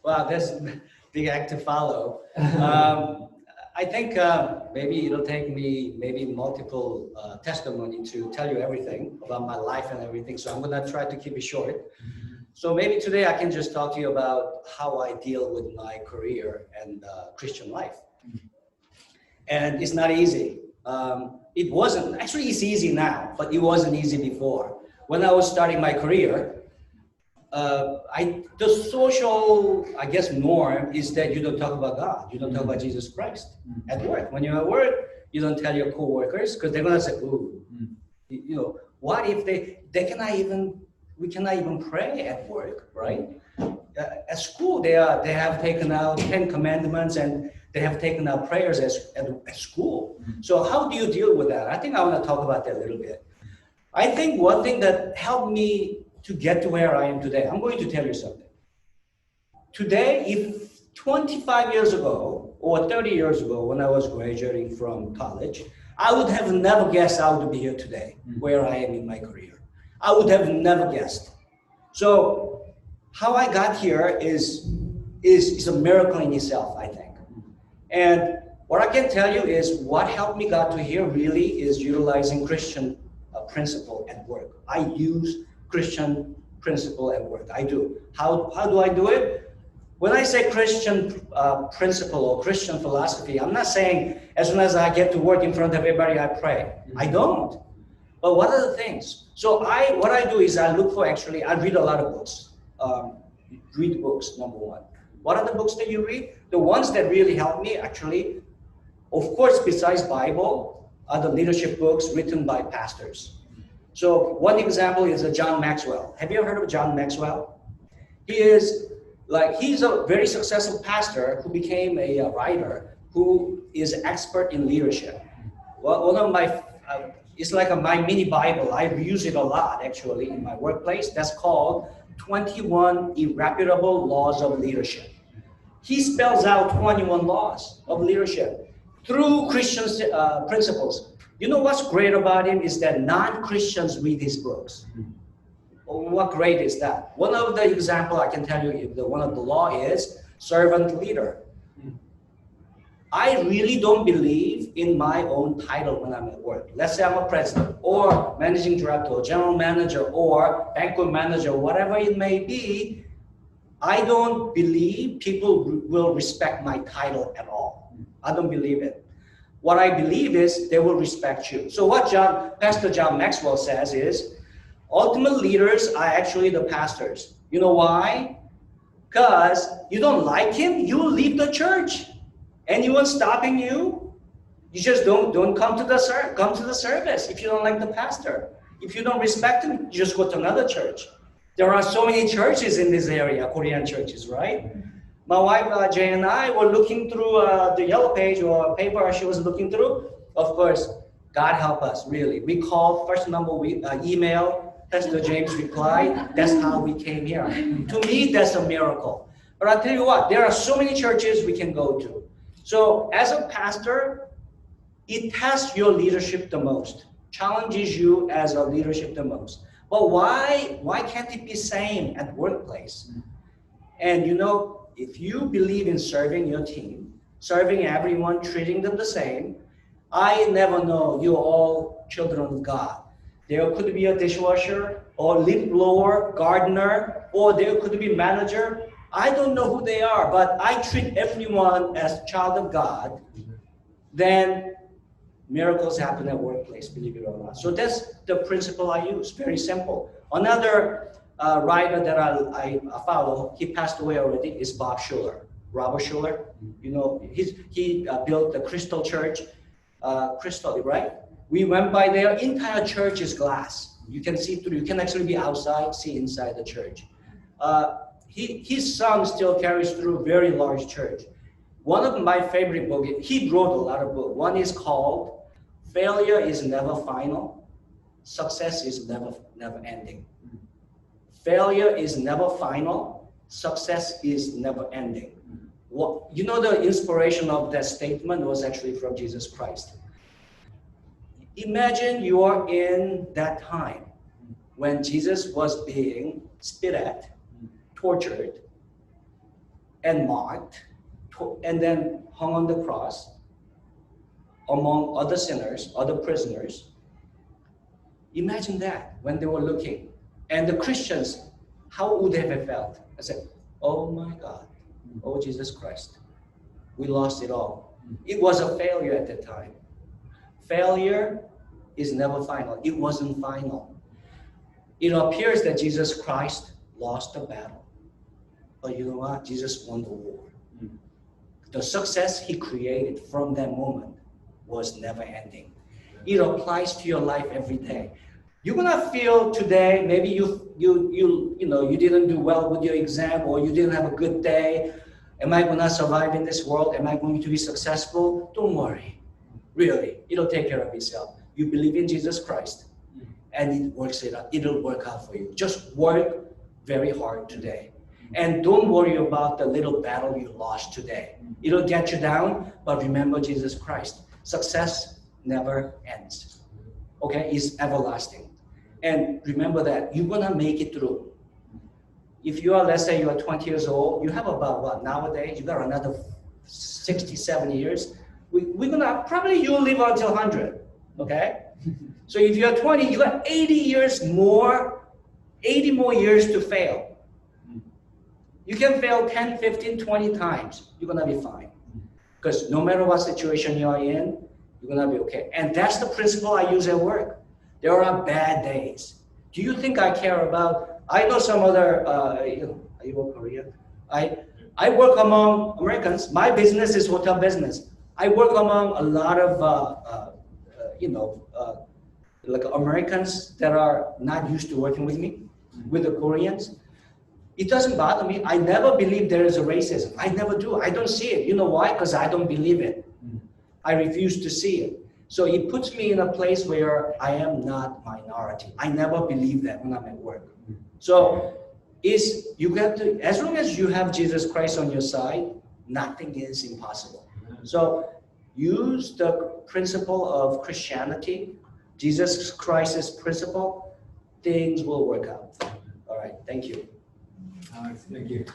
Wow, that's a big act to follow. I think maybe it'll take me maybe multiple testimony to tell you everything about my life and everything. So I'm gonna try to keep it short. So maybe today I can just talk to you about how I deal with my career and Christian life. And it's not easy. It wasn't, actually it's easy now, but it wasn't easy before. When I was starting my career, the social, I guess, norm is that you don't talk about God. You don't talk about Jesus Christ at work. When you're at work, you don't tell your coworkers because they're gonna say, "Ooh, you know, what if we cannot even pray at work, right?" At school, they have taken out 10 commandments and they have taken out prayers at school. So how do you deal with that? I think I want to talk about that a little bit. I think one thing that helped me to get to where I am today, I'm going to tell you something. Today, if 25 years ago or 30 years ago when I was graduating from college, I would have never guessed I would be here today, where I am in my career. I would have never guessed. So how I got here is a miracle in itself, I think. And what I can tell you is what helped me got to here really is utilizing Christian principle at work. I use Christian principle at work. I do. How do I do it? When I say Christian principle or Christian philosophy, I'm not saying as soon as I get to work in front of everybody, I pray. I don't. But what are the things? So what I do is I read a lot of books. Read books, number one. What are the books that you read? The ones that really help me actually, of course, besides Bible, are the leadership books written by pastors. So one example is John Maxwell. Have you ever heard of John Maxwell? He's a very successful pastor who became a writer who is expert in leadership. Well, one of my, it's like my mini Bible. I use it a lot actually in my workplace. That's called 21 Irrefutable Laws of Leadership. He spells out 21 laws of leadership through Christian principles. You know what's great about him is that non-Christians read his books. What great is that? One of the example I can tell you, one of the law is servant leader. I really don't believe in my own title when I'm at work. Let's say I'm a president or managing director or general manager or banquet manager, whatever it may be. I don't believe people will respect my title at all. I don't believe it. What I believe is they will respect you. So what Pastor John Maxwell says is, ultimate leaders are actually the pastors. You know why? Because you don't like him, you will leave the church. Anyone stopping you, you just don't come to the service if you don't like the pastor. If you don't respect him, you just go to another church. There are so many churches in this area, Korean churches, right? My wife, Jay, and I were looking through the yellow page or paper she was looking through. Of course, God help us, really. We called, first number, we email, Pastor James replied. That's how we came here. To me, that's a miracle. But I'll tell you what, there are so many churches we can go to. So as a pastor, it tests your leadership the most, challenges you as a leadership the most. But why can't it be same at workplace? And you know, if you believe in serving your team, serving everyone, treating them the same, I never know you're all children of God. There could be a dishwasher or leaf blower, gardener, or there could be manager. I don't know who they are, but I treat everyone as a child of God. Then miracles happen at workplace, believe it or not. So that's the principle I use, very simple. Another writer that I follow, he passed away already, is Bob Schuller. Robert Schuller, you know, he built the Crystal Church, Crystal, right? We went by there, entire church is glass. You can see through, you can actually be outside, see inside the church. His son still carries through a very large church. One of my favorite books, he wrote a lot of books. One is called Failure is Never Final, Success is Never Ending. Failure is never final, success is never ending. You know, the inspiration of that statement was actually from Jesus Christ. Imagine you are in that time when Jesus was being spit at, tortured, and marked, and then hung on the cross among other sinners, other prisoners. Imagine that when they were looking. And the Christians, how would they have felt? I said, oh my God, oh Jesus Christ, we lost it all. It was a failure at the time. Failure is never final. It wasn't final. It appears that Jesus Christ lost the battle. But you know what? Jesus won the war. The success he created from that moment was never ending. It applies to your life every day. You're gonna feel today, maybe you didn't do well with your exam, or you didn't have a good day. Am I gonna survive in this world? Am I going to be successful? Don't worry. Really, it'll take care of itself. You believe in Jesus Christ, and it'll work out for you. Just work very hard today. And don't worry about the little battle you lost today. It'll get you down, but remember Jesus Christ. Success never ends. Okay, it's everlasting. And remember that you're gonna make it through. If you are, let's say you are 20 years old, you have about what nowadays? You got another 67 years. We're gonna probably you'll live until 100. Okay? So if you're 20, you got 80 more years to fail. You can fail 10, 15, 20 times. You're gonna be fine. Because no matter what situation you are in, you're gonna be okay. And that's the principle I use at work. There are bad days. Do you think I care about, I know some other, are you all Korean? I work among Americans. My business is hotel business. I work among a lot of, like Americans that are not used to working with me, with the Koreans. It doesn't bother me. I never believe there is a racism. I never do. I don't see it. You know why? Because I don't believe it. I refuse to see it. So it puts me in a place where I am not minority. I never believe that when I'm at work. So you have to, as long as you have Jesus Christ on your side, nothing is impossible. So use the principle of Christianity, Jesus Christ's principle, things will work out. All right, thank you. Thank you.